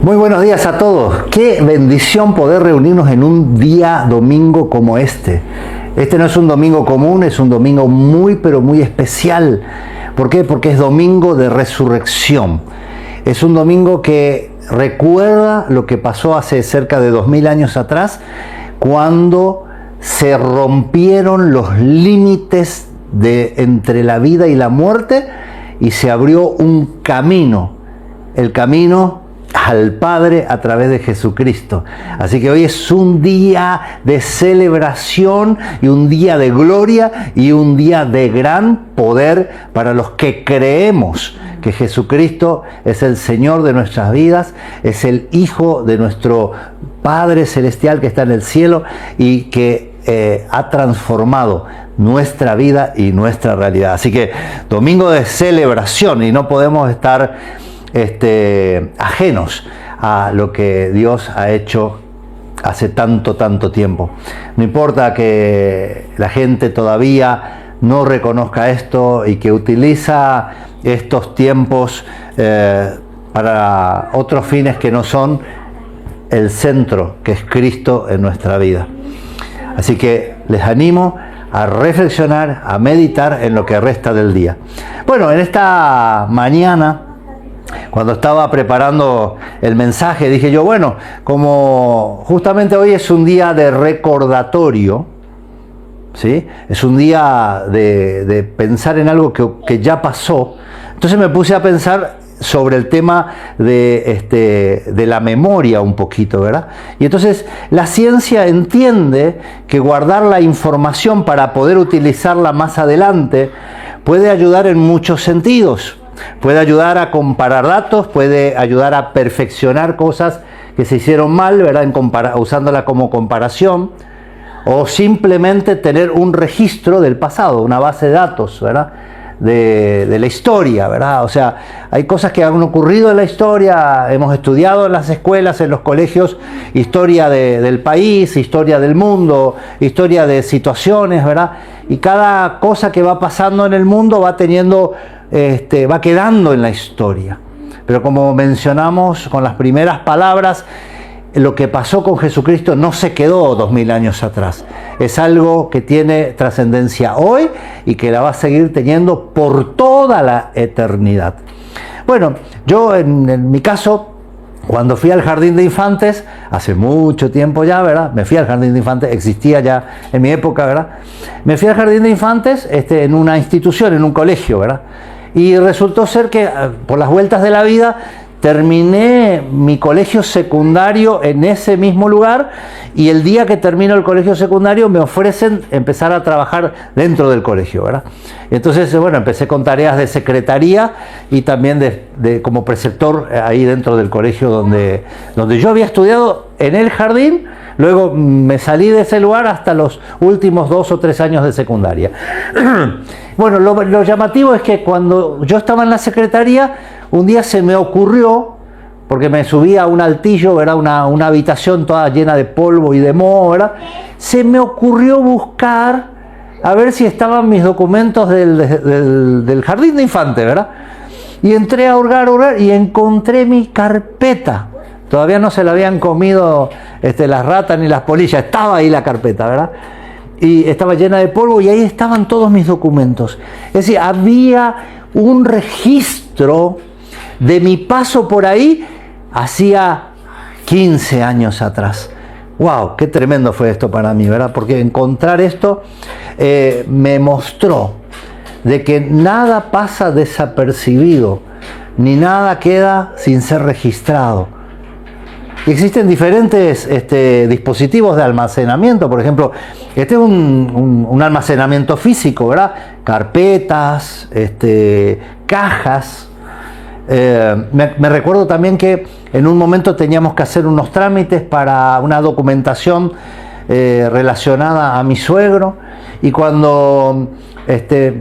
Muy buenos días a todos. Qué bendición poder reunirnos en un día domingo como este. Este no es un domingo común, es un domingo muy pero muy especial. ¿Por qué? Porque es domingo de resurrección. Es un domingo que recuerda lo que pasó hace cerca de 2000 años atrás, cuando se rompieron los límites entre la vida y la muerte y se abrió un camino, el camino al Padre a través de Jesucristo. Así que hoy es un día de celebración y un día de gloria y un día de gran poder para los que creemos que Jesucristo es el Señor de nuestras vidas, es el Hijo de nuestro Padre Celestial que está en el cielo y que ha transformado nuestra vida y nuestra realidad. Así que domingo de celebración y no podemos estar ajenos a lo que Dios ha hecho hace tanto tiempo. No importa que la gente todavía no reconozca esto y que utiliza estos tiempos para otros fines que no son el centro, que es Cristo en nuestra vida. Así que les animo a reflexionar, a meditar en lo que resta del día. Bueno, en esta mañana, cuando estaba preparando el mensaje, dije yo, bueno, como justamente hoy es un día de recordatorio, ¿sí? Es un día de pensar en algo que ya pasó. Entonces me puse a pensar sobre el tema de la memoria un poquito, ¿verdad? Y entonces la ciencia entiende que guardar la información para poder utilizarla más adelante puede ayudar en muchos sentidos. Puede ayudar a comparar datos, puede ayudar a perfeccionar cosas que se hicieron mal, ¿verdad? Usándola como comparación, o simplemente tener un registro del pasado, una base de datos, ¿verdad? De la historia, ¿verdad? O sea, hay cosas que han ocurrido en la historia, hemos estudiado en las escuelas, en los colegios, historia del país, historia del mundo, historia de situaciones, ¿verdad? Y cada cosa que va pasando en el mundo va teniendo, va quedando en la historia. Pero como mencionamos con las primeras palabras, lo que pasó con Jesucristo no se quedó 2000 años atrás. Es algo que tiene trascendencia hoy y que la va a seguir teniendo por toda la eternidad. Bueno, yo en mi caso, cuando fui al Jardín de Infantes, hace mucho tiempo ya, ¿verdad? Me fui al Jardín de Infantes, existía ya en mi época, ¿verdad? Me fui al Jardín de Infantes en una institución, en un colegio, ¿verdad? Y resultó ser que por las vueltas de la vida terminé mi colegio secundario en ese mismo lugar y el día que termino el colegio secundario me ofrecen empezar a trabajar dentro del colegio, ¿verdad? Entonces, bueno, empecé con tareas de secretaría y también de como preceptor ahí dentro del colegio donde yo había estudiado en el jardín. Luego me salí de ese lugar hasta los últimos 2 o 3 años de secundaria. Bueno, lo llamativo es que cuando yo estaba en la secretaría, un día se me ocurrió, porque me subí a un altillo, ¿verdad? Una habitación toda llena de polvo y de moho, ¿verdad? Se me ocurrió buscar a ver si estaban mis documentos del Jardín de Infantes, ¿verdad? Y entré a hurgar y encontré mi carpeta. Todavía no se la habían comido las ratas ni las polillas, estaba ahí la carpeta, ¿verdad? Y estaba llena de polvo y ahí estaban todos mis documentos. Es decir, había un registro de mi paso por ahí hacía 15 años atrás. ¡Wow! ¡Qué tremendo fue esto para mí!, ¿verdad? Porque encontrar esto me mostró de que nada pasa desapercibido, ni nada queda sin ser registrado. Y existen diferentes dispositivos de almacenamiento. Por ejemplo, este es un almacenamiento físico, ¿verdad? Carpetas, cajas. Me recuerdo también que en un momento teníamos que hacer unos trámites para una documentación relacionada a mi suegro, y cuando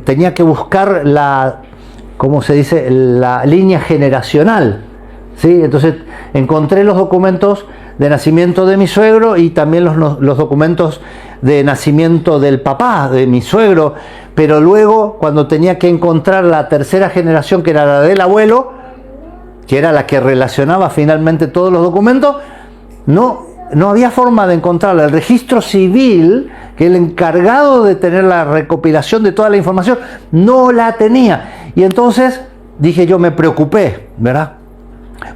tenía que buscar la línea generacional, ¿sí? Entonces encontré los documentos de nacimiento de mi suegro y también los documentos de nacimiento del papá de mi suegro, pero luego cuando tenía que encontrar la tercera generación, que era la del abuelo, que era la que relacionaba finalmente todos los documentos, no había forma de encontrarla. El registro civil, que el encargado de tener la recopilación de toda la información, no la tenía. Y entonces dije yo, me preocupé, ¿verdad?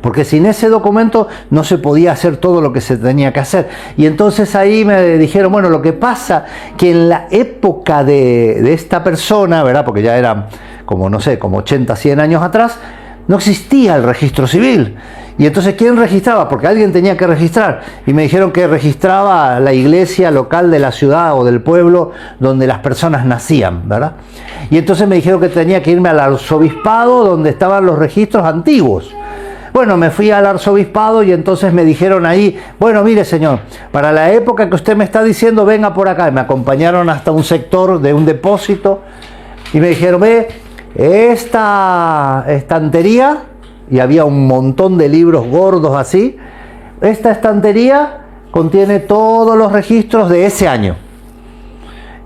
Porque sin ese documento no se podía hacer todo lo que se tenía que hacer. Y entonces ahí me dijeron, bueno, lo que pasa que en la época de esta persona, ¿verdad? Porque ya eran como, no sé, como 80, 100 años atrás, no existía el registro civil. Y entonces, ¿quién registraba? Porque alguien tenía que registrar. Y me dijeron que registraba la iglesia local de la ciudad o del pueblo donde las personas nacían, ¿verdad? Y entonces me dijeron que tenía que irme al arzobispado donde estaban los registros antiguos. Bueno, me fui al arzobispado y entonces me dijeron ahí, bueno, mire señor, para la época que usted me está diciendo, venga por acá. Y me acompañaron hasta un sector de un depósito y me dijeron, ve, esta estantería, y había un montón de libros gordos así, esta estantería contiene todos los registros de ese año.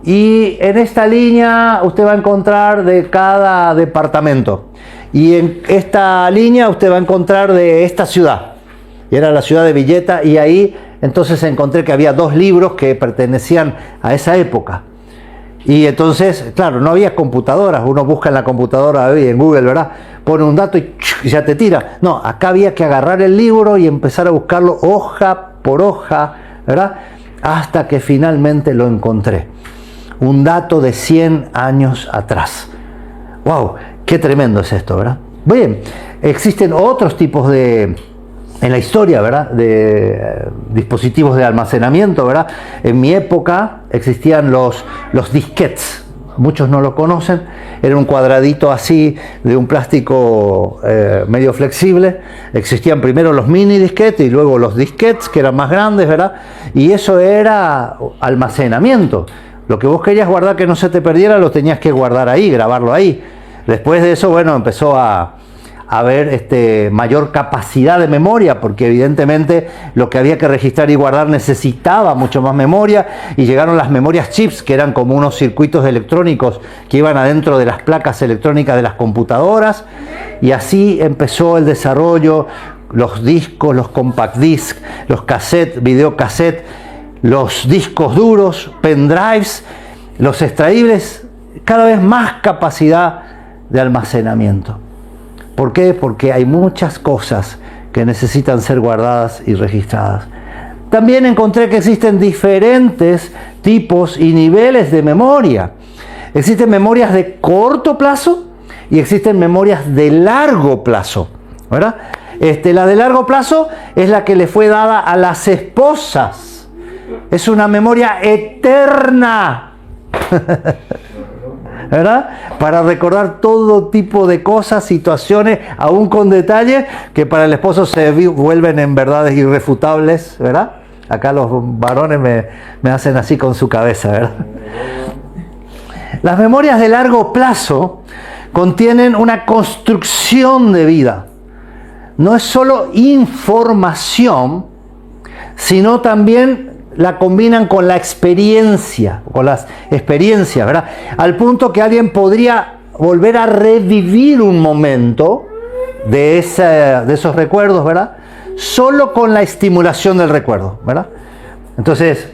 Y en esta línea usted va a encontrar de cada departamento. Y en esta línea usted va a encontrar de esta ciudad. Y era la ciudad de Villeta, y ahí entonces encontré que había 2 libros que pertenecían a esa época. Y entonces, claro, no había computadoras. Uno busca en la computadora, en Google, ¿verdad? Pone un dato y ya te tira. No, acá había que agarrar el libro y empezar a buscarlo hoja por hoja, ¿verdad? Hasta que finalmente lo encontré. Un dato de 100 años atrás. ¡Wow! Qué tremendo es esto, ¿verdad? Bien, existen otros tipos en la historia, ¿verdad? De dispositivos de almacenamiento, ¿verdad? En mi época existían los disquetes. Muchos no lo conocen. Era un cuadradito así de un plástico medio flexible. Existían primero los mini disquetes y luego los disquetes, que eran más grandes, ¿verdad? Y eso era almacenamiento. Lo que vos querías guardar que no se te perdiera, lo tenías que guardar ahí, grabarlo ahí. Después de eso, bueno, empezó a haber mayor capacidad de memoria, porque evidentemente lo que había que registrar y guardar necesitaba mucho más memoria, y llegaron las memorias chips, que eran como unos circuitos electrónicos que iban adentro de las placas electrónicas de las computadoras, y así empezó el desarrollo, los discos, los compact disc, los cassettes, videocassettes, los discos duros, pendrives, los extraíbles, cada vez más capacidad de almacenamiento. ¿Por qué? Porque hay muchas cosas que necesitan ser guardadas y registradas. También encontré que existen diferentes tipos y niveles de memoria. Existen memorias de corto plazo y existen memorias de largo plazo, ¿verdad? La de largo plazo es la que le fue dada a las esposas. Es una memoria eterna. ¿Verdad? Para recordar todo tipo de cosas, situaciones, aún con detalles que para el esposo se vuelven en verdades irrefutables, ¿verdad? Acá los varones me hacen así con su cabeza, ¿verdad? Las memorias de largo plazo contienen una construcción de vida. No es solo información, sino también la combinan con la experiencia, con las experiencias, ¿verdad? Al punto que alguien podría volver a revivir un momento de esos recuerdos, ¿verdad? Solo con la estimulación del recuerdo, ¿verdad? Entonces,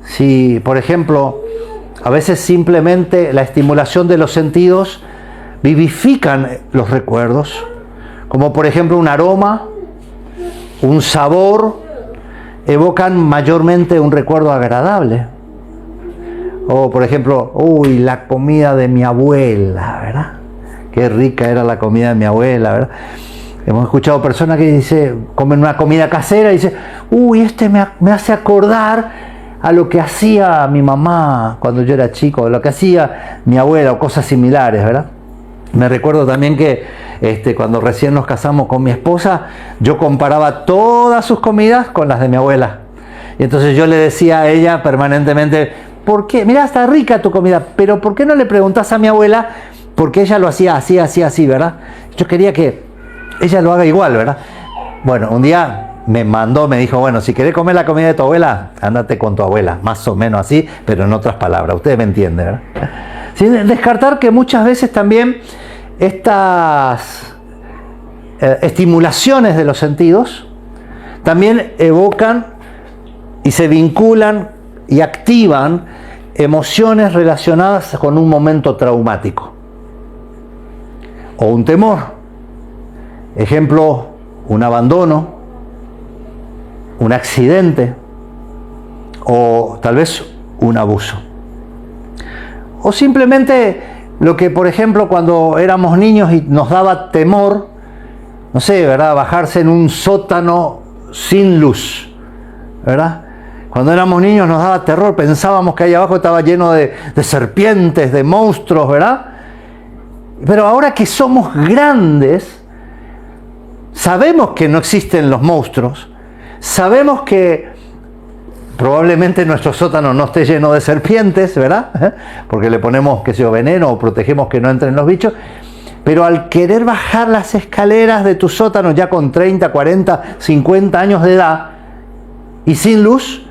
si, por ejemplo, a veces simplemente la estimulación de los sentidos vivifican los recuerdos, como por ejemplo un aroma, un sabor, evocan mayormente un recuerdo agradable. O por ejemplo, uy, la comida de mi abuela, ¿verdad? Qué rica era la comida de mi abuela, ¿verdad? Hemos escuchado personas que comen una comida casera y dicen, uy, me hace acordar a lo que hacía mi mamá cuando yo era chico, a lo que hacía mi abuela o cosas similares, ¿verdad? Me recuerdo también que cuando recién nos casamos con mi esposa, yo comparaba todas sus comidas con las de mi abuela. Y entonces yo le decía a ella permanentemente, ¿por qué? Mira, está rica tu comida, pero ¿por qué no le preguntás a mi abuela? Porque ella lo hacía así, así, así, ¿verdad? Yo quería que ella lo haga igual, ¿verdad? Bueno, un día me dijo, bueno, si querés comer la comida de tu abuela, ándate con tu abuela, más o menos así, pero en otras palabras, ustedes me entienden, ¿verdad? Sin descartar que muchas veces también estas estimulaciones de los sentidos, también evocan y se vinculan y activan emociones relacionadas con un momento traumático o un temor. Ejemplo, un abandono, un accidente o tal vez un abuso. O simplemente lo que, por ejemplo, cuando éramos niños y nos daba temor, no sé, ¿verdad? Bajarse en un sótano sin luz, ¿verdad? Cuando éramos niños nos daba terror, pensábamos que ahí abajo estaba lleno de serpientes, de monstruos, ¿verdad? Pero ahora que somos grandes, sabemos que no existen los monstruos, sabemos que probablemente nuestro sótano no esté lleno de serpientes, ¿verdad? Porque le ponemos, qué sé yo, veneno o protegemos que no entren los bichos. Pero al querer bajar las escaleras de tu sótano ya con 30, 40, 50 años de edad y sin luz,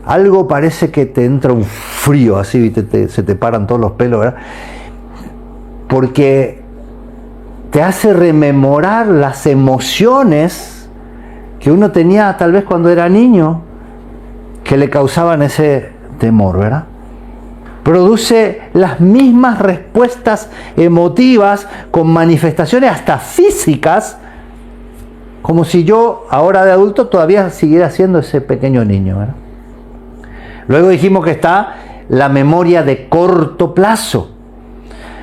algo parece que te entra un frío así, se te paran todos los pelos, ¿verdad? Porque te hace rememorar las emociones que uno tenía tal vez cuando era niño, que le causaban ese temor, ¿verdad? Produce las mismas respuestas emotivas con manifestaciones hasta físicas, como si yo ahora de adulto todavía siguiera siendo ese pequeño niño, ¿verdad? Luego dijimos que está la memoria de corto plazo.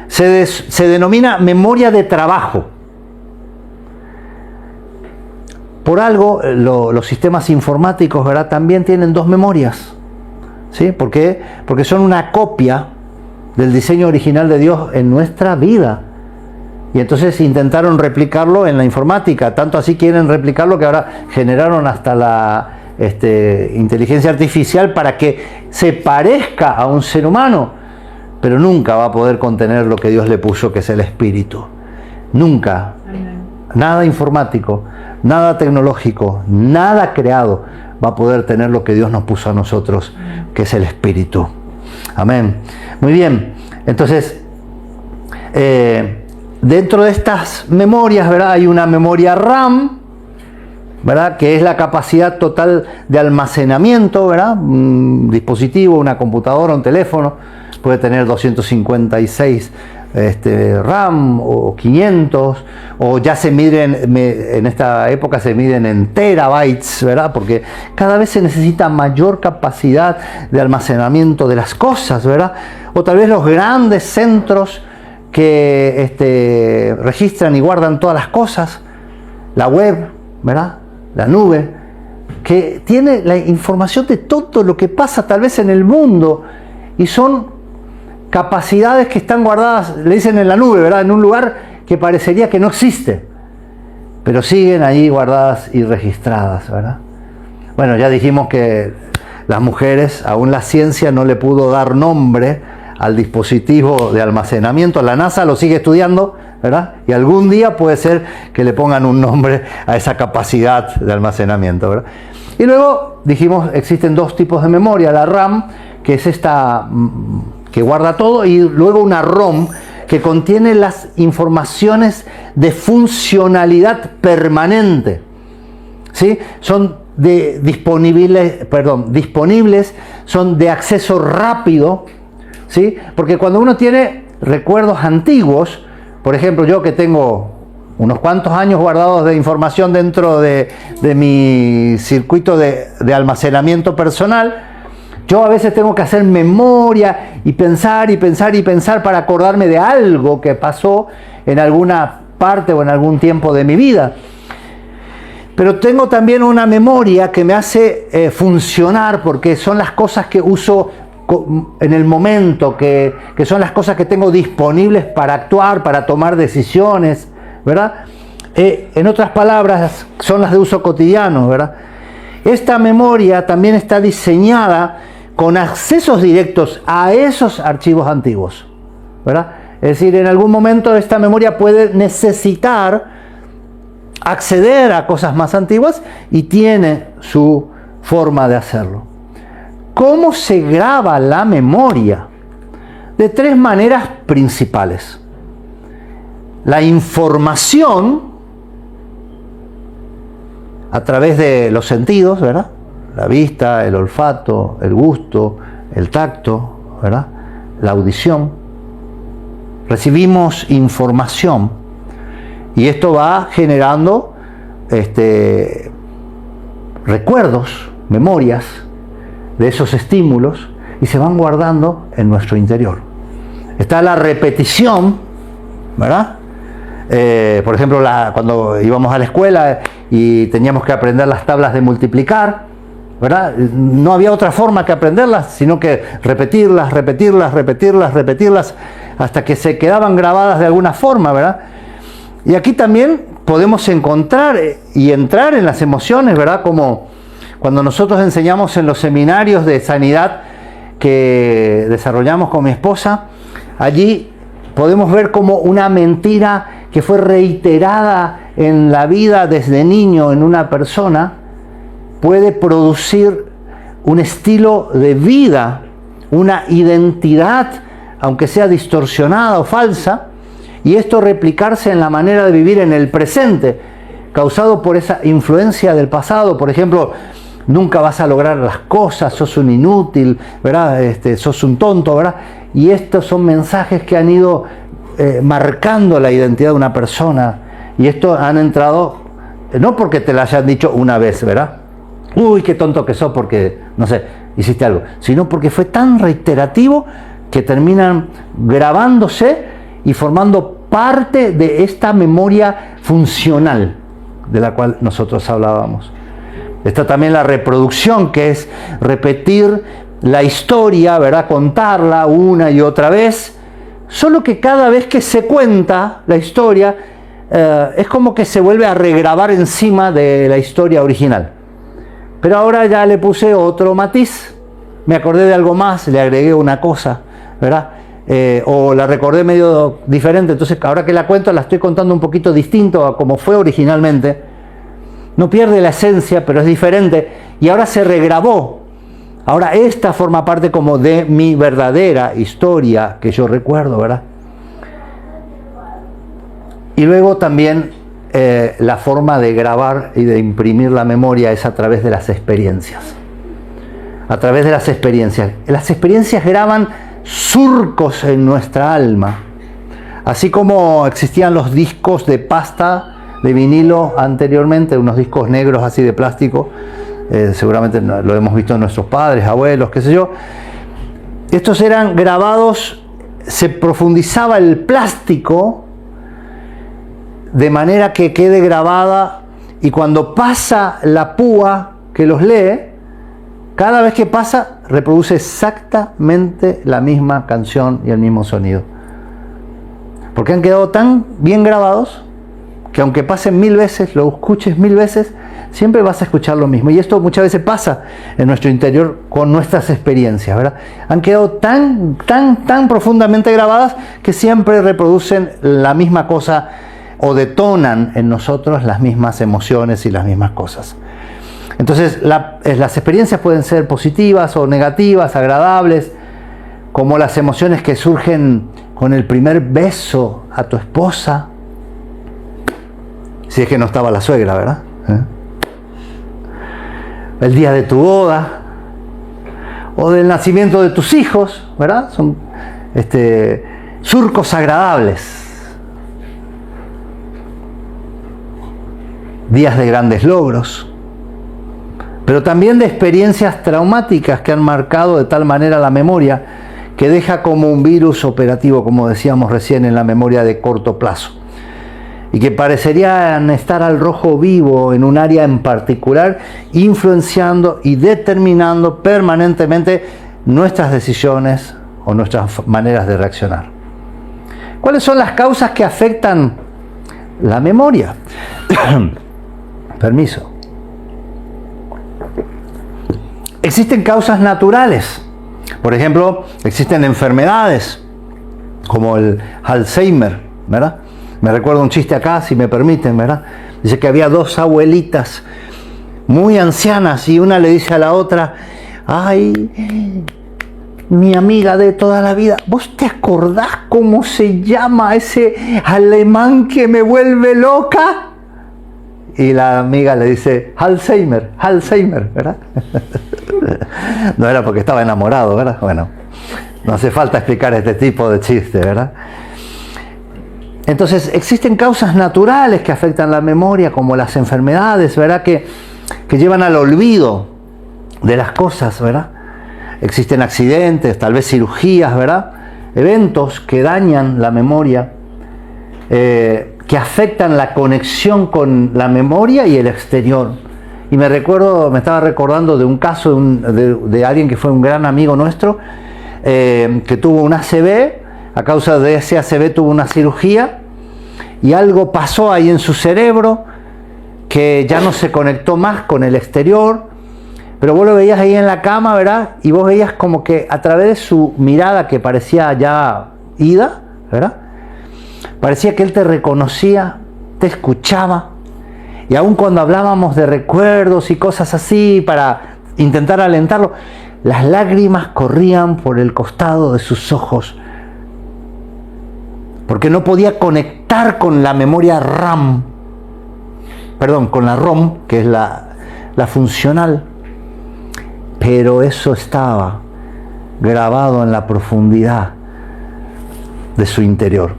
Se denomina memoria de trabajo. Por algo, los sistemas informáticos, ¿verdad?, también tienen dos memorias. ¿Sí? ¿Por qué? Porque son una copia del diseño original de Dios en nuestra vida. Y entonces intentaron replicarlo en la informática. Tanto así quieren replicarlo que ahora generaron hasta la inteligencia artificial para que se parezca a un ser humano. Pero nunca va a poder contener lo que Dios le puso, que es el espíritu. Nunca. Nada informático, nada tecnológico, nada creado va a poder tener lo que Dios nos puso a nosotros, que es el espíritu. Amén. Muy bien. Entonces, dentro de estas memorias, ¿verdad?, hay una memoria RAM, ¿verdad?, que es la capacidad total de almacenamiento, ¿verdad? Un dispositivo, una computadora, un teléfono, puede tener 256 RAM o 500, o ya se miden, en esta época se miden en terabytes, ¿verdad? Porque cada vez se necesita mayor capacidad de almacenamiento de las cosas, ¿verdad? O tal vez los grandes centros que registran y guardan todas las cosas, la web, ¿verdad?, la nube, que tiene la información de todo lo que pasa tal vez en el mundo, y son capacidades que están guardadas, le dicen en la nube, ¿verdad?, en un lugar que parecería que no existe, pero siguen ahí guardadas y registradas, ¿verdad? Bueno, ya dijimos que las mujeres, aún la ciencia no le pudo dar nombre al dispositivo de almacenamiento. La NASA lo sigue estudiando, ¿verdad? Y algún día puede ser que le pongan un nombre a esa capacidad de almacenamiento, ¿verdad? Y luego dijimos, existen dos tipos de memoria: la RAM, que es esta que guarda todo, y luego una ROM, que contiene las informaciones de funcionalidad permanente. ¿Sí? Son disponibles, son de acceso rápido, ¿sí? Porque cuando uno tiene recuerdos antiguos, por ejemplo, yo que tengo unos cuantos años guardados de información dentro de mi circuito de almacenamiento personal, yo a veces tengo que hacer memoria y pensar para acordarme de algo que pasó en alguna parte o en algún tiempo de mi vida. Pero tengo también una memoria que me hace funcionar, porque son las cosas que uso en el momento, que son las cosas que tengo disponibles para actuar, para tomar decisiones, ¿verdad? En otras palabras, son las de uso cotidiano, ¿verdad? Esta memoria también está diseñada con accesos directos a esos archivos antiguos, ¿verdad? Es decir, en algún momento esta memoria puede necesitar acceder a cosas más antiguas y tiene su forma de hacerlo. ¿Cómo se graba la memoria? De tres maneras principales: la información, a través de los sentidos, ¿verdad? La vista, el olfato, el gusto, el tacto, ¿verdad? La audición. Recibimos información y esto va generando recuerdos, memorias de esos estímulos y se van guardando en nuestro interior. Está la repetición, ¿verdad? Por ejemplo, cuando íbamos a la escuela y teníamos que aprender las tablas de multiplicar, ¿verdad? No había otra forma que aprenderlas, sino que repetirlas, hasta que se quedaban grabadas de alguna forma, ¿verdad? Y aquí también podemos encontrar y entrar en las emociones, ¿verdad? Como cuando nosotros enseñamos en los seminarios de sanidad que desarrollamos con mi esposa, allí podemos ver como una mentira que fue reiterada en la vida desde niño en una persona puede producir un estilo de vida, una identidad, aunque sea distorsionada o falsa, y esto replicarse en la manera de vivir en el presente, causado por esa influencia del pasado. Por ejemplo, nunca vas a lograr las cosas, sos un inútil, ¿verdad? Sos un tonto, ¿verdad? Y estos son mensajes que han ido marcando la identidad de una persona, y esto han entrado, no porque te lo hayan dicho una vez, ¿verdad? Uy, qué tonto que sos porque, no sé, hiciste algo, sino porque fue tan reiterativo que terminan grabándose y formando parte de esta memoria funcional de la cual nosotros hablábamos. Está también la reproducción, que es repetir la historia, ¿verdad? Contarla una y otra vez, solo que cada vez que se cuenta la historia, es como que se vuelve a regrabar encima de la historia original. Pero ahora ya le puse otro matiz, me acordé de algo más, le agregué una cosa, ¿verdad? O la recordé medio diferente, entonces ahora que la cuento la estoy contando un poquito distinto a como fue originalmente. No pierde la esencia, pero es diferente, y ahora se regrabó. Ahora esta forma parte como de mi verdadera historia que yo recuerdo, ¿verdad? Y luego también la forma de grabar y de imprimir la memoria es a través de las experiencias. A través de las experiencias. Las experiencias graban surcos en nuestra alma. Así como existían los discos de pasta de vinilo anteriormente, unos discos negros así de plástico, seguramente lo hemos visto en nuestros padres, abuelos, qué sé yo. Estos eran grabados, se profundizaba el plástico de manera que quede grabada, y cuando pasa la púa que los lee, cada vez que pasa reproduce exactamente la misma canción y el mismo sonido, porque han quedado tan bien grabados que aunque pasen 1000 veces, lo escuches 1000 veces, siempre vas a escuchar lo mismo. Y esto muchas veces pasa en nuestro interior con nuestras experiencias, ¿verdad? Han quedado tan profundamente grabadas que siempre reproducen la misma cosa o detonan en nosotros las mismas emociones y las mismas cosas. Entonces las experiencias pueden ser positivas o negativas, agradables, como las emociones que surgen con el primer beso a tu esposa, si es que no estaba la suegra, ¿verdad? El día de tu boda, o del nacimiento de tus hijos, ¿verdad? Son surcos agradables. Días de grandes logros, pero también de experiencias traumáticas que han marcado de tal manera la memoria que deja como un virus operativo, como decíamos recién, en la memoria de corto plazo, y que parecerían estar al rojo vivo en un área en particular, influenciando y determinando permanentemente nuestras decisiones o nuestras maneras de reaccionar. ¿Cuáles son las causas que afectan la memoria? Permiso. Existen causas naturales. Por ejemplo, existen enfermedades como el Alzheimer, ¿verdad? Me recuerdo un chiste acá, si me permiten, ¿verdad? Dice que había dos abuelitas muy ancianas y una le dice a la otra: ay, mi amiga de toda la vida, ¿vos te acordás cómo se llama ese alemán que me vuelve loca? y la amiga le dice, Alzheimer, ¿verdad? No era porque estaba enamorado, ¿verdad? Bueno, no hace falta explicar este tipo de chiste, ¿verdad? Entonces, existen causas naturales que afectan la memoria, como las enfermedades, ¿verdad? Que llevan al olvido de las cosas, ¿verdad? Existen accidentes, tal vez cirugías, ¿verdad? Eventos que dañan la memoria, que afectan la conexión con la memoria y el exterior. Y me estaba recordando de un caso de alguien que fue un gran amigo nuestro, que tuvo un ACV. A causa de ese ACV tuvo una cirugía y algo pasó ahí en su cerebro que ya no se conectó más con el exterior, pero vos lo veías ahí en la cama, ¿verdad? Y vos veías como que a través de su mirada, que parecía ya ida, ¿verdad? Parecía que él te reconocía, te escuchaba, y aun cuando hablábamos de recuerdos y cosas así para intentar alentarlo, las lágrimas corrían por el costado de sus ojos, porque no podía conectar con la memoria RAM, con la ROM, que es la funcional, pero eso estaba grabado en la profundidad de su interior.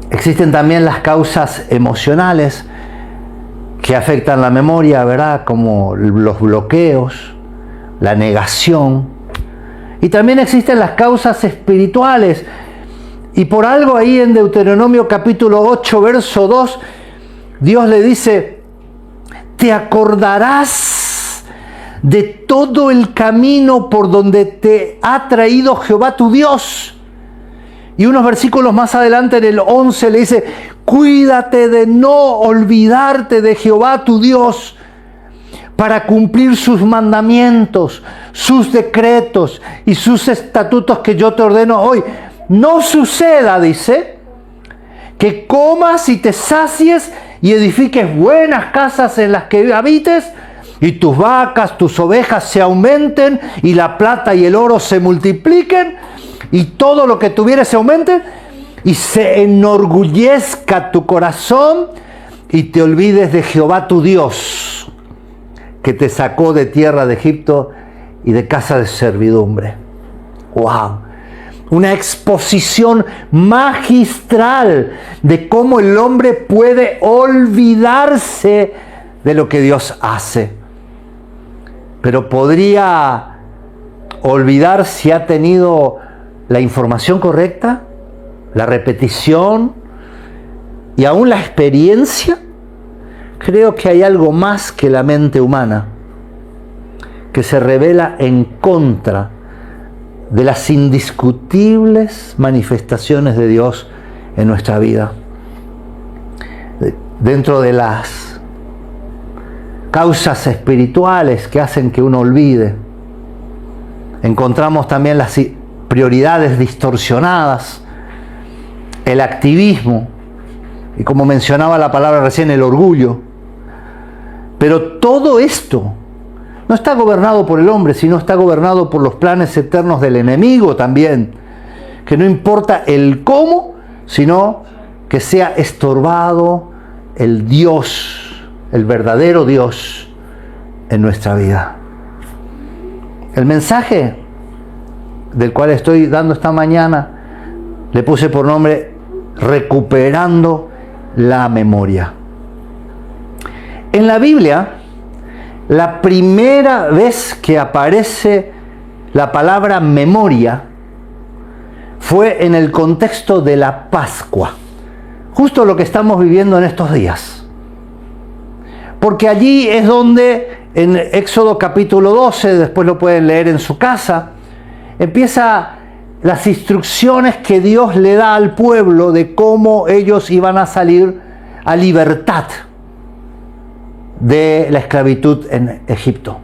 Existen también las causas emocionales que afectan la memoria, ¿verdad? Como los bloqueos, la negación. Y también existen las causas espirituales. Y por algo ahí en Deuteronomio capítulo 8, verso 2, Dios le dice, te acordarás de todo el camino por donde te ha traído Jehová tu Dios. Y unos versículos más adelante, en el 11, le dice, cuídate de no olvidarte de Jehová tu Dios, para cumplir sus mandamientos, sus decretos y sus estatutos que yo te ordeno hoy. No suceda, dice, que comas y te sacies y edifiques buenas casas en las que habites, y tus vacas, tus ovejas se aumenten, y la plata y el oro se multipliquen, y todo lo que tuvieres se aumente, y se enorgullezca tu corazón, y te olvides de Jehová tu Dios, que te sacó de tierra de Egipto y de casa de servidumbre. ¡Wow! Una exposición magistral de cómo el hombre puede olvidarse de lo que Dios hace. Pero podría olvidar si ha tenido la información correcta, la repetición y aún la experiencia. Creo que hay algo más que la mente humana que se revela en contra de las indiscutibles manifestaciones de Dios en nuestra vida. Dentro de las causas espirituales que hacen que uno olvide, encontramos también las prioridades distorsionadas, el activismo y, como mencionaba la palabra recién, el orgullo. Pero todo esto no está gobernado por el hombre, sino está gobernado por los planes eternos del enemigo también, que no importa el cómo, sino que sea estorbado el Dios, el verdadero Dios en nuestra vida. El mensaje del cual estoy dando esta mañana le puse por nombre Recuperando la memoria. En la Biblia, la primera vez que aparece la palabra memoria fue en el contexto de la Pascua, justo lo que estamos viviendo en estos días. Porque allí es donde, en Éxodo capítulo 12, después lo pueden leer en su casa, empieza las instrucciones que Dios le da al pueblo de cómo ellos iban a salir a libertad de la esclavitud en Egipto.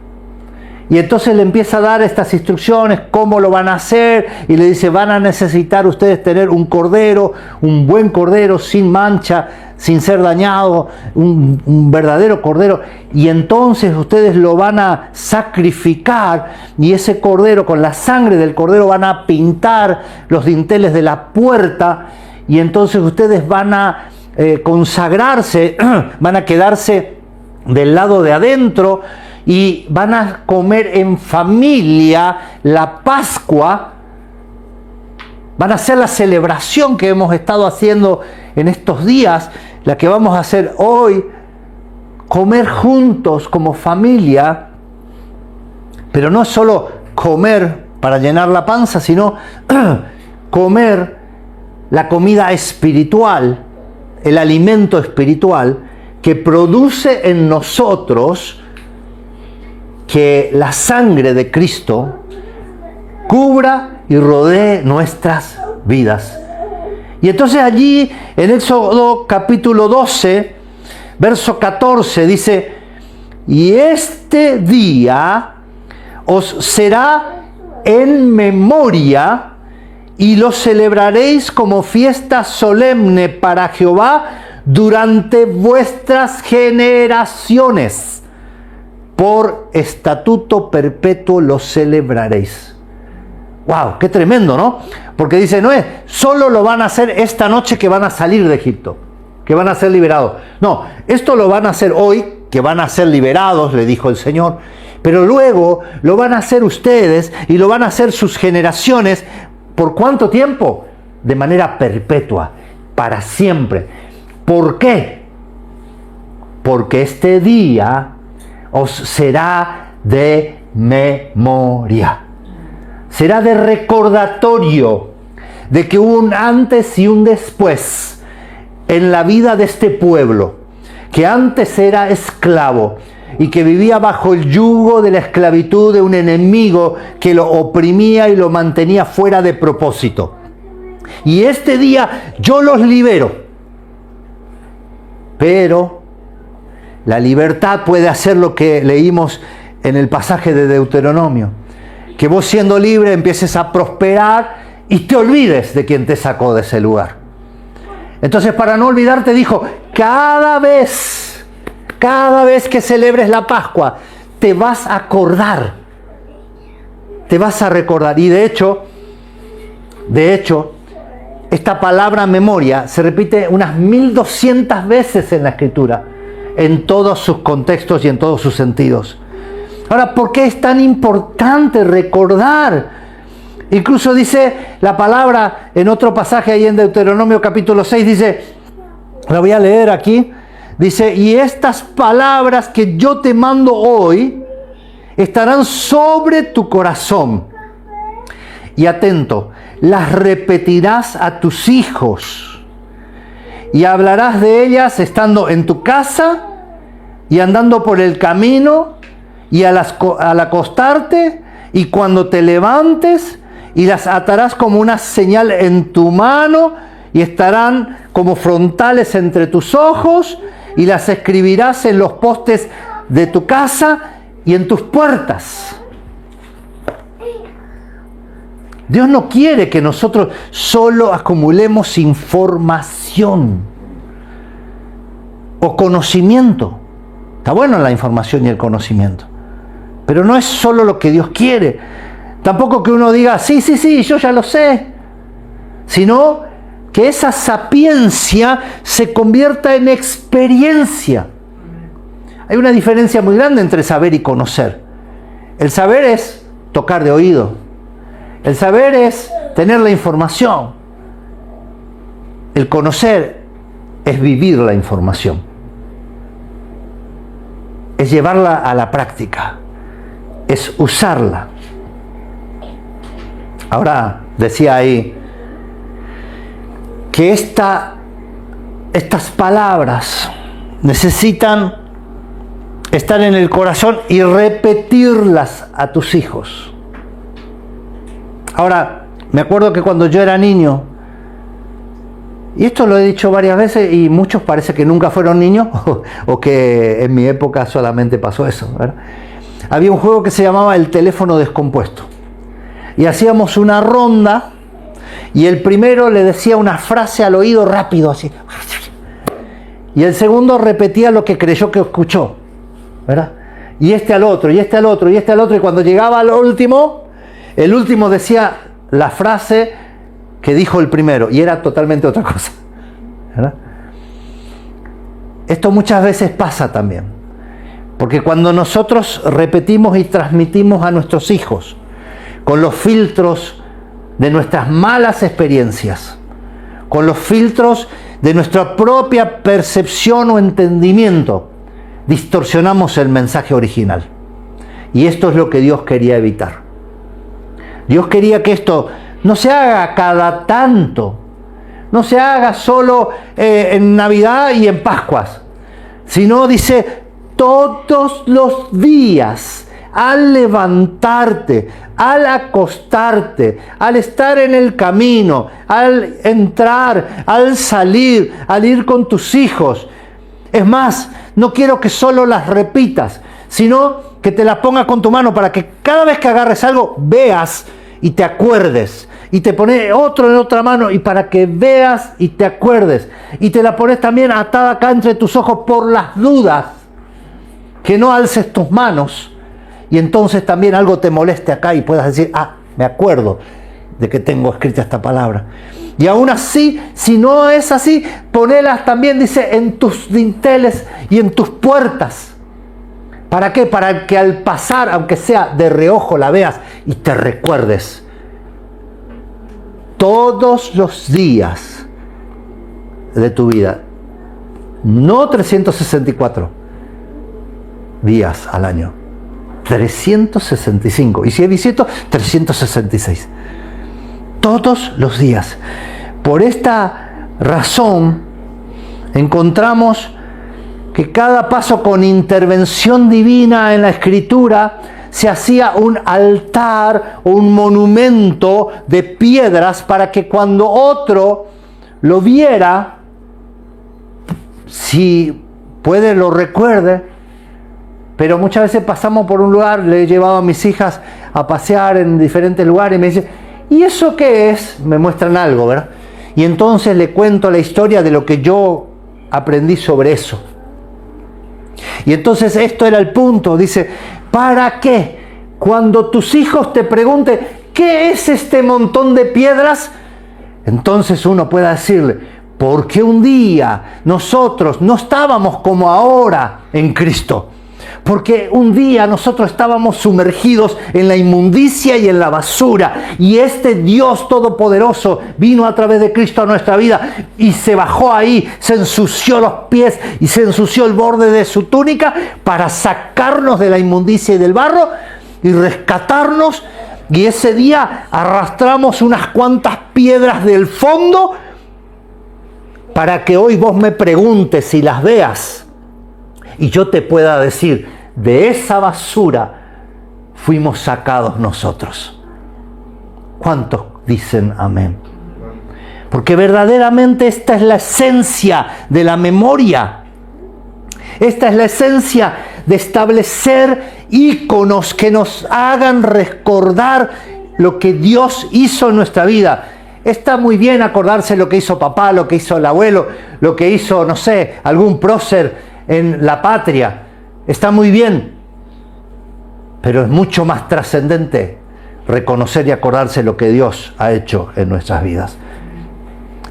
Y entonces le empieza a dar estas instrucciones, cómo lo van a hacer, y le dice, van a necesitar ustedes tener un cordero, un buen cordero, sin mancha, sin ser dañado, un verdadero cordero, y entonces ustedes lo van a sacrificar, y ese cordero, con la sangre del cordero, van a pintar los dinteles de la puerta, y entonces ustedes van a consagrarse, van a quedarse del lado de adentro y van a comer en familia la Pascua. Van a hacer la celebración que hemos estado haciendo en estos días, la que vamos a hacer hoy, comer juntos como familia, pero no solo comer para llenar la panza, sino comer la comida espiritual, el alimento espiritual que produce en nosotros que la sangre de Cristo cubra y rodee nuestras vidas. Y entonces allí en Éxodo capítulo 12, verso 14 dice: y este día os será en memoria y lo celebraréis como fiesta solemne para Jehová durante vuestras generaciones. Por estatuto perpetuo lo celebraréis. ¡Wow! ¡Qué tremendo!, ¿no? Porque dice, no es solo lo van a hacer esta noche que van a salir de Egipto, que van a ser liberados. No, esto lo van a hacer hoy, que van a ser liberados, le dijo el Señor. Pero luego lo van a hacer ustedes y lo van a hacer sus generaciones. ¿Por cuánto tiempo? De manera perpetua, para siempre. ¿Por qué? Porque este día os será de memoria. Será de recordatorio de que hubo un antes y un después en la vida de este pueblo, que antes era esclavo y que vivía bajo el yugo de la esclavitud de un enemigo que lo oprimía y lo mantenía fuera de propósito. Y este día yo los libero. Pero la libertad puede hacer lo que leímos en el pasaje de Deuteronomio, que vos siendo libre empieces a prosperar y te olvides de quien te sacó de ese lugar. Entonces, para no olvidarte, dijo, cada vez que celebres la Pascua, te vas a acordar, te vas a recordar. Y de hecho, esta palabra memoria se repite unas 1200 veces en la Escritura, en todos sus contextos y en todos sus sentidos. Ahora, ¿por qué es tan importante recordar? Incluso dice la palabra en otro pasaje ahí en Deuteronomio capítulo 6, dice, la voy a leer aquí, dice, y estas palabras que yo te mando hoy estarán sobre tu corazón. Y atento, las repetirás a tus hijos y hablarás de ellas estando en tu casa y andando por el camino y al acostarte y cuando te levantes, y las atarás como una señal en tu mano y estarán como frontales entre tus ojos, y las escribirás en los postes de tu casa y en tus puertas. Dios no quiere que nosotros solo acumulemos información o conocimiento. Está bueno la información y el conocimiento, pero no es solo lo que Dios quiere. Tampoco que uno diga, sí, yo ya lo sé, sino que esa sapiencia se convierta en experiencia. Hay una diferencia muy grande entre saber y conocer. El saber es tocar de oído. El saber es tener la información. El conocer es vivir la información. Es llevarla a la práctica. Es usarla. Ahora, decía ahí, que estas palabras necesitan estar en el corazón y repetirlas a tus hijos. Ahora, me acuerdo que cuando yo era niño, y esto lo he dicho varias veces y muchos parece que nunca fueron niños o que en mi época solamente pasó eso, ¿verdad? Había un juego que se llamaba el teléfono descompuesto. Y hacíamos una ronda y el primero le decía una frase al oído rápido, así. Y el segundo repetía lo que creyó que escuchó, ¿verdad? Y este al otro, y este al otro, y este al otro. Y cuando llegaba al último, el último decía la frase que dijo el primero. Y era totalmente otra cosa, ¿verdad? Esto muchas veces pasa también, porque cuando nosotros repetimos y transmitimos a nuestros hijos con los filtros de nuestras malas experiencias, con los filtros de nuestra propia percepción o entendimiento, distorsionamos el mensaje original. Y esto es lo que Dios quería evitar. Dios quería que esto no se haga cada tanto, no se haga solo en Navidad y en Pascuas, sino dice todos los días, al levantarte, al acostarte, al estar en el camino, al entrar, al salir, al ir con tus hijos. Es más, no quiero que solo las repitas, sino que te las pongas con tu mano para que cada vez que agarres algo veas y te acuerdes. Y te pones otro en otra mano y para que veas y te acuerdes. Y te la pones también atada acá entre tus ojos por las dudas. Que no alces tus manos y entonces también algo te moleste acá y puedas decir, me acuerdo de que tengo escrita esta palabra. Y aún así, si no es así, ponelas también, dice, en tus dinteles y en tus puertas. ¿Para qué? Para que al pasar, aunque sea de reojo, la veas y te recuerdes. Todos los días de tu vida, no 364 días al año, 365, y si es bisiesto, 366. Todos los días. Por esta razón, encontramos que cada paso con intervención divina en la Escritura se hacía un altar o un monumento de piedras para que cuando otro lo viera, si puede lo recuerde. Pero muchas veces pasamos por un lugar, le he llevado a mis hijas a pasear en diferentes lugares y me dicen, ¿y eso qué es? Me muestran algo, ¿verdad? Y entonces le cuento la historia de lo que yo aprendí sobre eso. Y entonces esto era el punto, dice, ¿para qué? Cuando tus hijos te pregunten, ¿qué es este montón de piedras? Entonces uno pueda decirle, porque un día nosotros no estábamos como ahora en Cristo. Porque un día nosotros estábamos sumergidos en la inmundicia y en la basura. Y este Dios Todopoderoso vino a través de Cristo a nuestra vida y se bajó ahí, se ensució los pies y se ensució el borde de su túnica para sacarnos de la inmundicia y del barro y rescatarnos. Y ese día arrastramos unas cuantas piedras del fondo para que hoy vos me preguntes y las veas. Y yo te pueda decir, de esa basura fuimos sacados nosotros. ¿Cuántos dicen amén? Porque verdaderamente esta es la esencia de la memoria. Esta es la esencia de establecer íconos que nos hagan recordar lo que Dios hizo en nuestra vida. Está muy bien acordarse lo que hizo papá, lo que hizo el abuelo, lo que hizo, no sé, algún prócer en la patria. Está muy bien, pero es mucho más trascendente reconocer y acordarse lo que Dios ha hecho en nuestras vidas.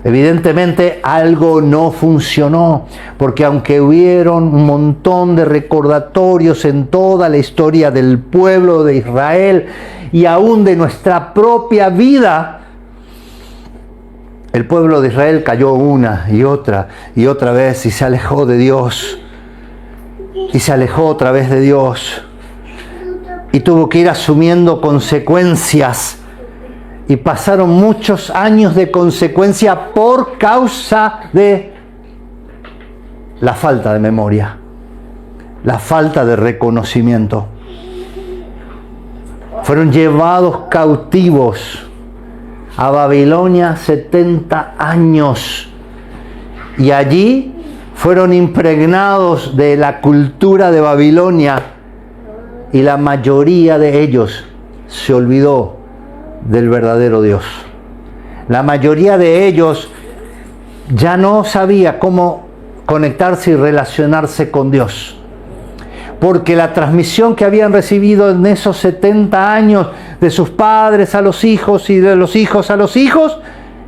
Evidentemente algo no funcionó, porque aunque hubieron un montón de recordatorios en toda la historia del pueblo de Israel y aún de nuestra propia vida, el pueblo de Israel cayó una y otra vez y se alejó de Dios. Y se alejó otra vez de Dios. Y tuvo que ir asumiendo consecuencias. Y pasaron muchos años de consecuencia por causa de la falta de memoria. La falta de reconocimiento. Fueron llevados cautivos a Babilonia 70 años. Y allí fueron impregnados de la cultura de Babilonia y la mayoría de ellos se olvidó del verdadero Dios. La mayoría de ellos ya no sabía cómo conectarse y relacionarse con Dios. Porque la transmisión que habían recibido en esos 70 años de sus padres a los hijos y de los hijos a los hijos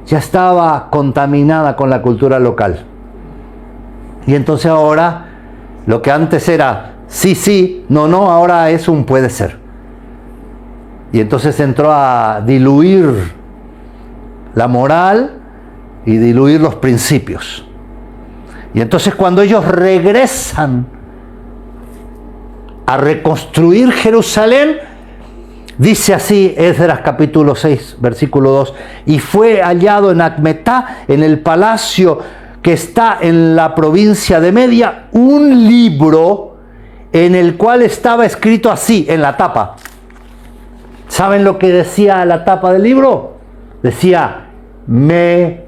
ya estaba contaminada con la cultura local. Y entonces ahora, lo que antes era sí, sí, no, no, ahora es un puede ser. Y entonces entró a diluir la moral y diluir los principios. Y entonces cuando ellos regresan a reconstruir Jerusalén, dice así Esdras capítulo 6, versículo 2, y fue hallado en Acmetá, en el palacio que está en la provincia de Media, un libro en el cual estaba escrito así, en la tapa. ¿Saben lo que decía la tapa del libro? Decía, memoria.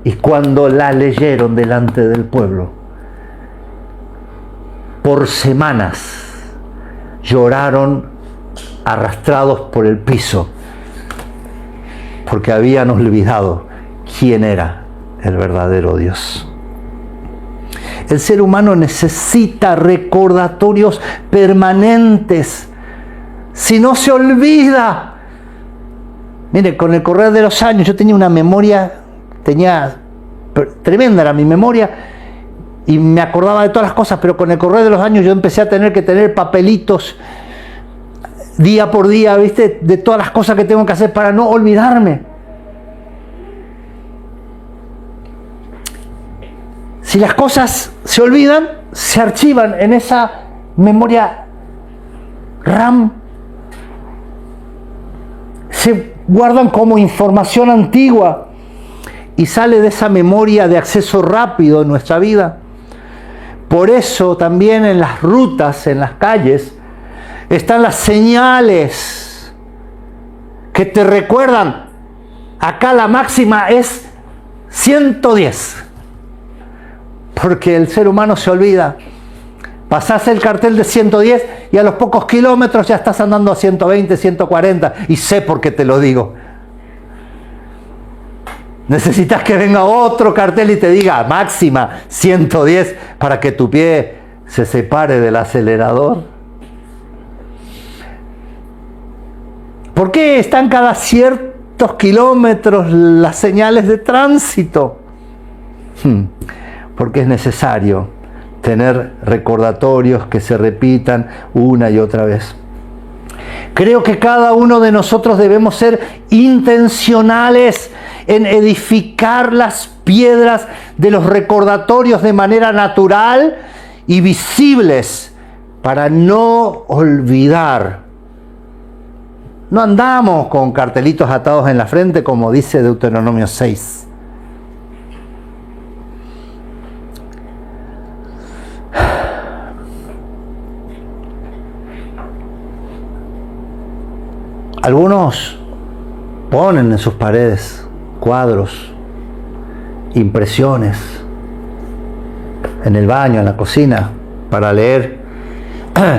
Y cuando la leyeron delante del pueblo, por semanas lloraron arrastrados por el piso, porque habían olvidado quién era el verdadero Dios. El ser humano necesita recordatorios permanentes. Si no se olvida. Mire, con el correr de los años yo tenía una memoria, tremenda era mi memoria, y me acordaba de todas las cosas, pero con el correr de los años yo empecé a tener que tener papelitos día por día, ¿viste? De todas las cosas que tengo que hacer para no olvidarme. Si las cosas se olvidan, se archivan en esa memoria RAM, se guardan como información antigua y sale de esa memoria de acceso rápido en nuestra vida. Por eso también en las rutas, en las calles, están las señales que te recuerdan. Acá la máxima es 110. Porque el ser humano se olvida. Pasás el cartel de 110 y a los pocos kilómetros ya estás andando a 120, 140. Y sé por qué te lo digo. Necesitas que venga otro cartel y te diga máxima 110 para que tu pie se separe del acelerador. ¿Por qué están cada ciertos kilómetros las señales de tránsito? Porque es necesario tener recordatorios que se repitan una y otra vez. Creo que cada uno de nosotros debemos ser intencionales en edificar las piedras de los recordatorios de manera natural y visibles para no olvidar. No andamos con cartelitos atados en la frente como dice Deuteronomio 6. Algunos ponen en sus paredes cuadros, impresiones, en el baño, en la cocina, para leer.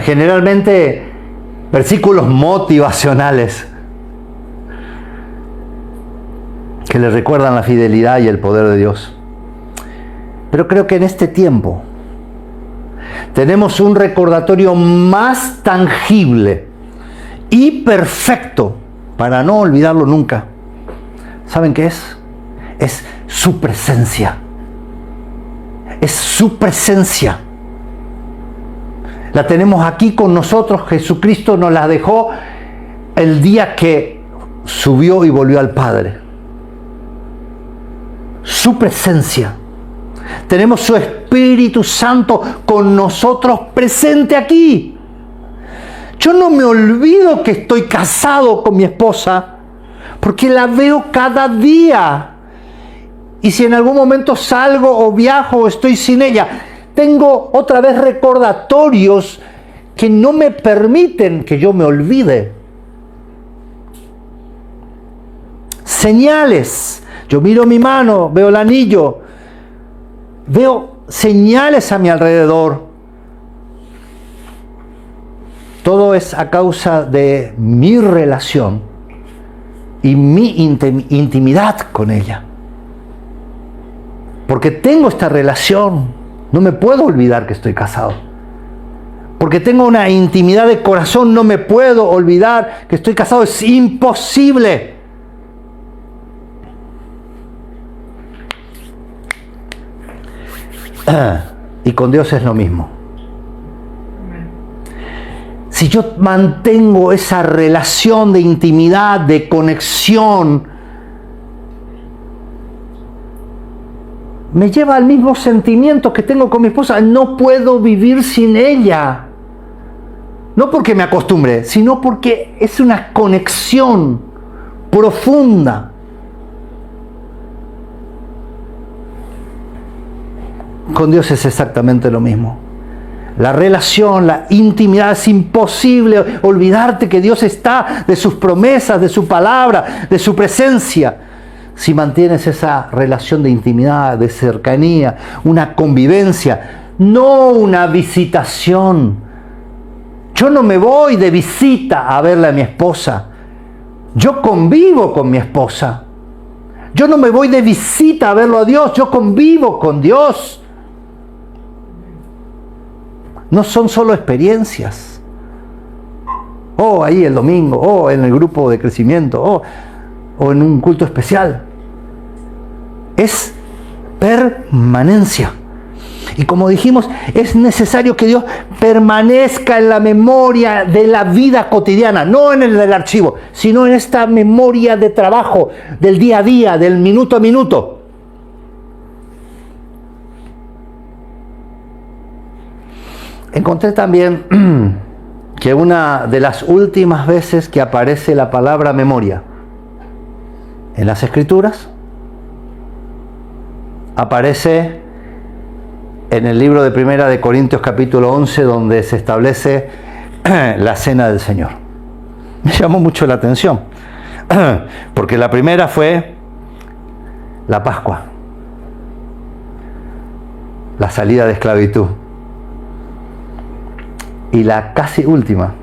Generalmente versículos motivacionales que les recuerdan la fidelidad y el poder de Dios. Pero creo que en este tiempo tenemos un recordatorio más tangible y perfecto para no olvidarlo nunca. ¿Saben qué es? Es su presencia. Es su presencia. La tenemos aquí con nosotros. Jesucristo nos la dejó el día que subió y volvió al Padre. Su presencia. Tenemos su Espíritu Santo con nosotros presente aquí. Yo no me olvido que estoy casado con mi esposa porque la veo cada día. Y si en algún momento salgo o viajo o estoy sin ella, tengo otra vez recordatorios que no me permiten que yo me olvide. Señales. Yo miro mi mano, veo el anillo, veo señales a mi alrededor. Todo es a causa de mi relación y mi intimidad con ella. Porque tengo esta relación, no me puedo olvidar que estoy casado. Porque tengo una intimidad de corazón, no me puedo olvidar que estoy casado, es imposible. Y con Dios es lo mismo. Si yo mantengo esa relación de intimidad, de conexión, me lleva al mismo sentimiento que tengo con mi esposa. No puedo vivir sin ella. No porque me acostumbre, sino porque es una conexión profunda. Con Dios es exactamente lo mismo. La relación, la intimidad, es imposible olvidarte que Dios está, de sus promesas, de su palabra, de su presencia. Si mantienes esa relación de intimidad, de cercanía, una convivencia, no una visitación. Yo no me voy de visita a verle a mi esposa. Yo convivo con mi esposa. Yo no me voy de visita a verlo a Dios. Yo convivo con Dios. No son solo experiencias. Ahí el domingo, en el grupo de crecimiento, o en un culto especial. Es permanencia. Y como dijimos, es necesario que Dios permanezca en la memoria de la vida cotidiana, no en el del archivo, sino en esta memoria de trabajo, del día a día, del minuto a minuto. Encontré también que una de las últimas veces que aparece la palabra memoria en las Escrituras aparece en el libro de Primera de Corintios capítulo 11, donde se establece la cena del Señor. Me llamó mucho la atención, porque la primera fue la Pascua, la salida de esclavitud. Y la casi última,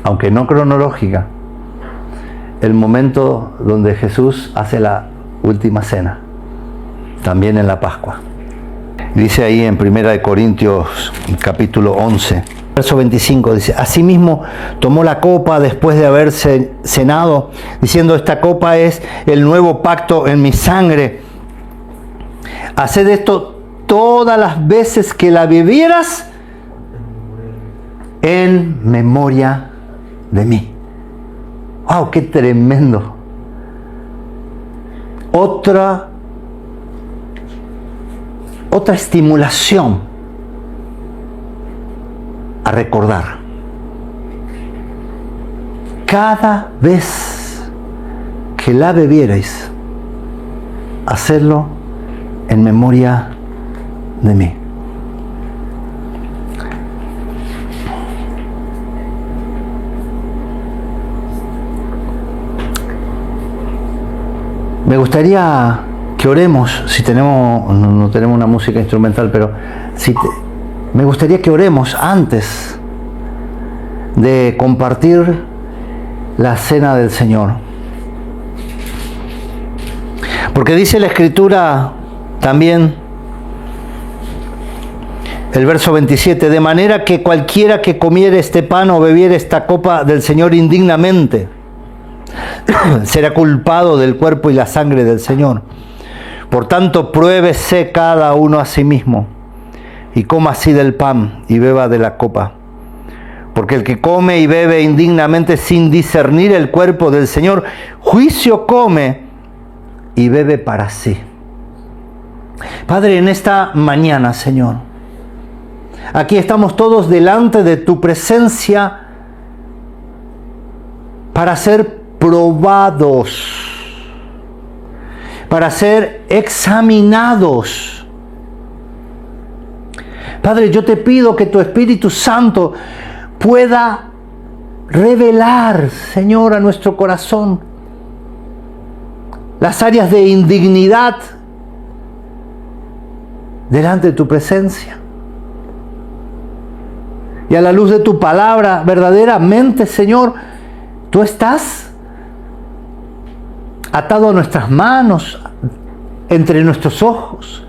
aunque no cronológica, el momento donde Jesús hace la última cena, también en la Pascua. Dice ahí en 1 Corintios capítulo 11, verso 25, dice: asimismo tomó la copa después de haber cenado, diciendo: esta copa es el nuevo pacto en mi sangre. Haced esto todas las veces que la bebieras en memoria de mí. ¡Wow! ¡Qué tremendo! Otra estimulación a recordar. Cada vez que la bebierais, hacerlo en memoria de mí. Me gustaría que oremos, si tenemos, no tenemos una música instrumental, pero me gustaría que oremos antes de compartir la cena del Señor. Porque dice la Escritura también, el verso 27, de manera que cualquiera que comiere este pan o bebiere esta copa del Señor indignamente, será culpado del cuerpo y la sangre del Señor. Por tanto, pruébese cada uno a sí mismo, y coma así del pan y beba de la copa. Porque el que come y bebe indignamente sin discernir el cuerpo del Señor, juicio come y bebe para sí. Padre, en esta mañana, Señor, aquí estamos todos delante de tu presencia para ser probados, para ser examinados. Padre, yo te pido que tu Espíritu Santo pueda revelar, Señor, a nuestro corazón las áreas de indignidad delante de tu presencia. Y a la luz de tu palabra, verdaderamente, Señor, tú estás atado a nuestras manos, entre nuestros ojos,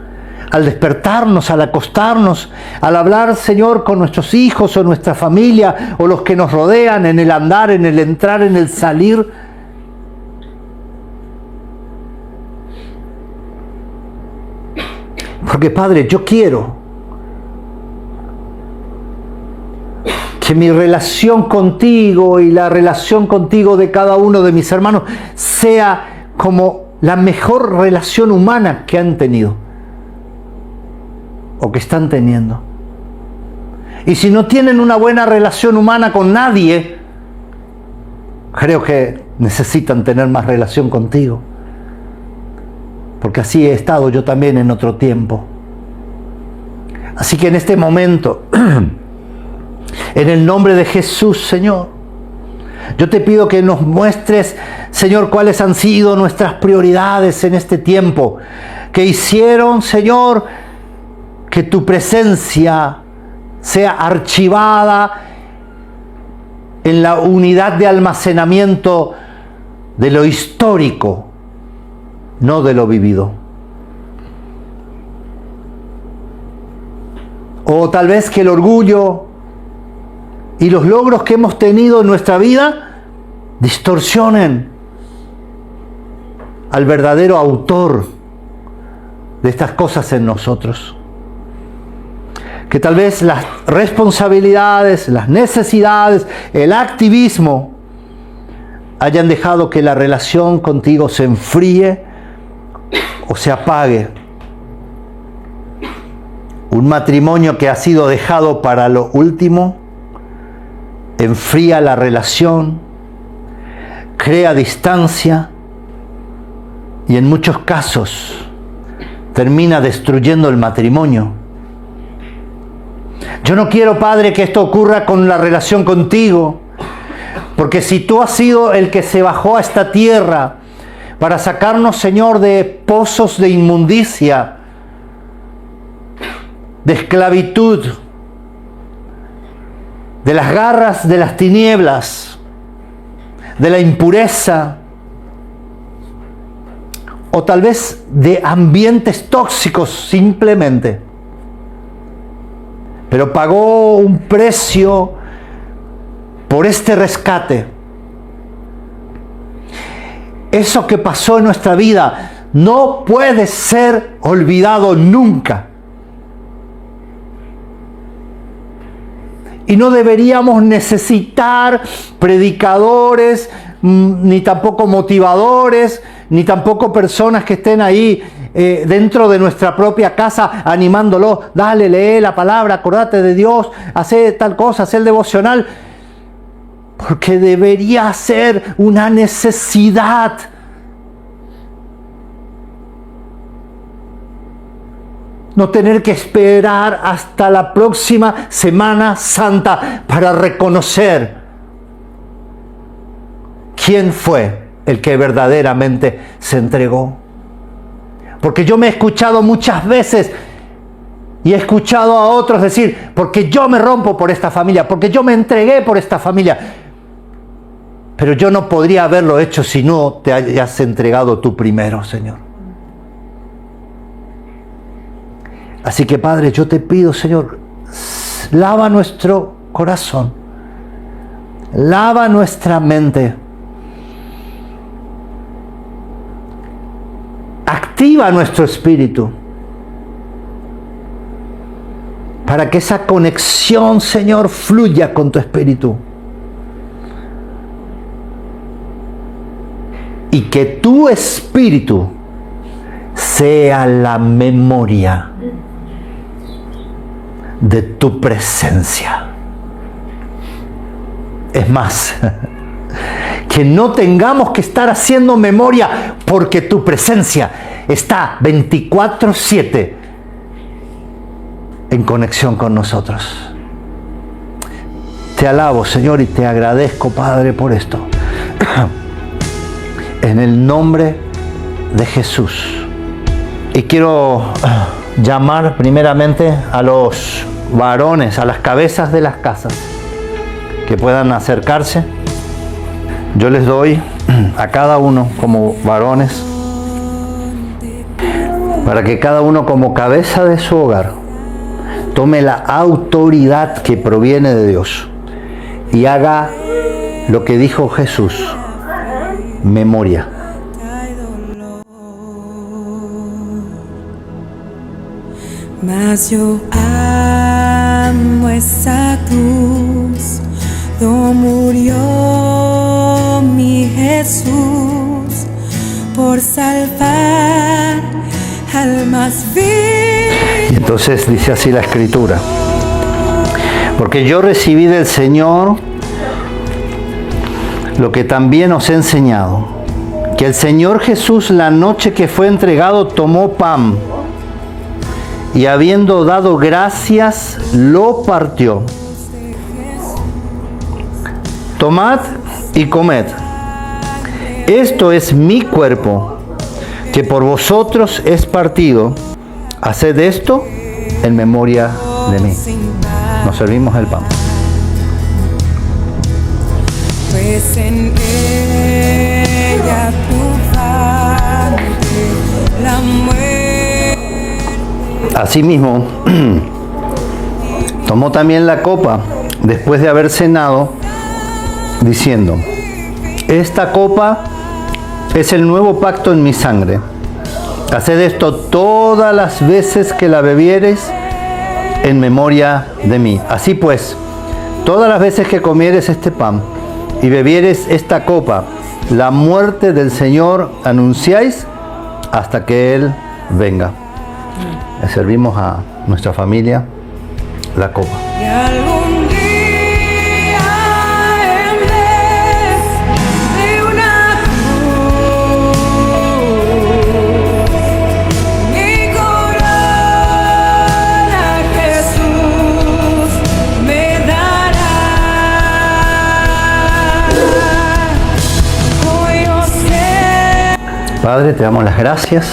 al despertarnos, al acostarnos, al hablar, Señor, con nuestros hijos o nuestra familia o los que nos rodean, en el andar, en el entrar, en el salir. Porque Padre, yo quiero que mi relación contigo y la relación contigo de cada uno de mis hermanos sea como la mejor relación humana que han tenido o que están teniendo. Y si no tienen una buena relación humana con nadie, creo que necesitan tener más relación contigo. Porque así he estado yo también en otro tiempo. Así que en este momento, en el nombre de Jesús, Señor, yo te pido que nos muestres, Señor, cuáles han sido nuestras prioridades en este tiempo, que hicieron, Señor, que tu presencia sea archivada en la unidad de almacenamiento de lo histórico, no de lo vivido. O tal vez que el orgullo y los logros que hemos tenido en nuestra vida distorsionen al verdadero autor de estas cosas en nosotros. Que tal vez las responsabilidades, las necesidades, el activismo hayan dejado que la relación contigo se enfríe o se apague. Un matrimonio que ha sido dejado para lo último enfría la relación, crea distancia y en muchos casos termina destruyendo el matrimonio. Yo no quiero, Padre, que esto ocurra con la relación contigo, porque si tú has sido el que se bajó a esta tierra para sacarnos, Señor, de pozos de inmundicia, de esclavitud, de las garras de las tinieblas, de la impureza, o tal vez de ambientes tóxicos simplemente. Pero pagó un precio por este rescate. Eso que pasó en nuestra vida no puede ser olvidado nunca. Y no deberíamos necesitar predicadores, ni tampoco motivadores, ni tampoco personas que estén ahí dentro de nuestra propia casa animándolo. Dale, lee la palabra, acordate de Dios, hace tal cosa, hace el devocional. Porque debería ser una necesidad. No tener que esperar hasta la próxima Semana Santa para reconocer quién fue el que verdaderamente se entregó. Porque yo me he escuchado muchas veces y he escuchado a otros decir, porque yo me rompo por esta familia, porque yo me entregué por esta familia. Pero yo no podría haberlo hecho si no te hayas entregado tú primero, Señor. Así que, Padre, yo te pido, Señor, lava nuestro corazón, lava nuestra mente, activa nuestro espíritu, para que esa conexión, Señor, fluya con tu espíritu. Y que tu espíritu sea la memoria de tu presencia. Es más, que no tengamos que estar haciendo memoria, porque tu presencia está 24/7 en conexión con nosotros. Te alabo, Señor, y te agradezco, Padre, por esto. En el nombre de Jesús. Y quiero llamar primeramente a los varones, a las cabezas de las casas, que puedan acercarse. Yo les doy a cada uno como varones, para que cada uno como cabeza de su hogar tome la autoridad que proviene de Dios y haga lo que dijo Jesús: memoria. Mas yo amo esa cruz, donde murió mi Jesús por salvar almas vidas. Y entonces dice así la Escritura: porque yo recibí del Señor lo que también os he enseñado, que el Señor Jesús, la noche que fue entregado, tomó pan y habiendo dado gracias, lo partió. Tomad y comed. Esto es mi cuerpo, que por vosotros es partido. Haced esto en memoria de mí. Nos servimos el pan. Pues en ella triunfante la muerte. Asimismo, tomó también la copa después de haber cenado, diciendo: esta copa es el nuevo pacto en mi sangre. Haced esto todas las veces que la bebiereis en memoria de mí. Así pues, todas las veces que comieres este pan y bebieres esta copa, la muerte del Señor anunciáis hasta que Él venga. Le servimos a nuestra familia la copa. Y algún día en vez de una cruz, mi corona Jesús me dará. Hoy yo sé. Padre, te damos las gracias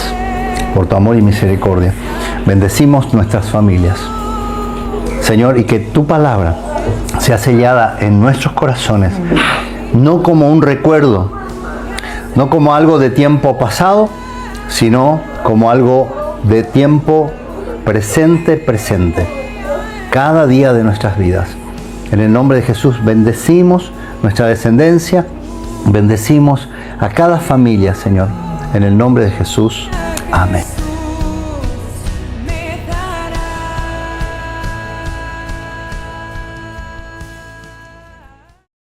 por tu amor y misericordia. Bendecimos nuestras familias, Señor, y que tu palabra sea sellada en nuestros corazones, no como un recuerdo, no como algo de tiempo pasado, sino como algo de tiempo presente, cada día de nuestras vidas. En el nombre de Jesús bendecimos nuestra descendencia, bendecimos a cada familia, Señor. En el nombre de Jesús, amén.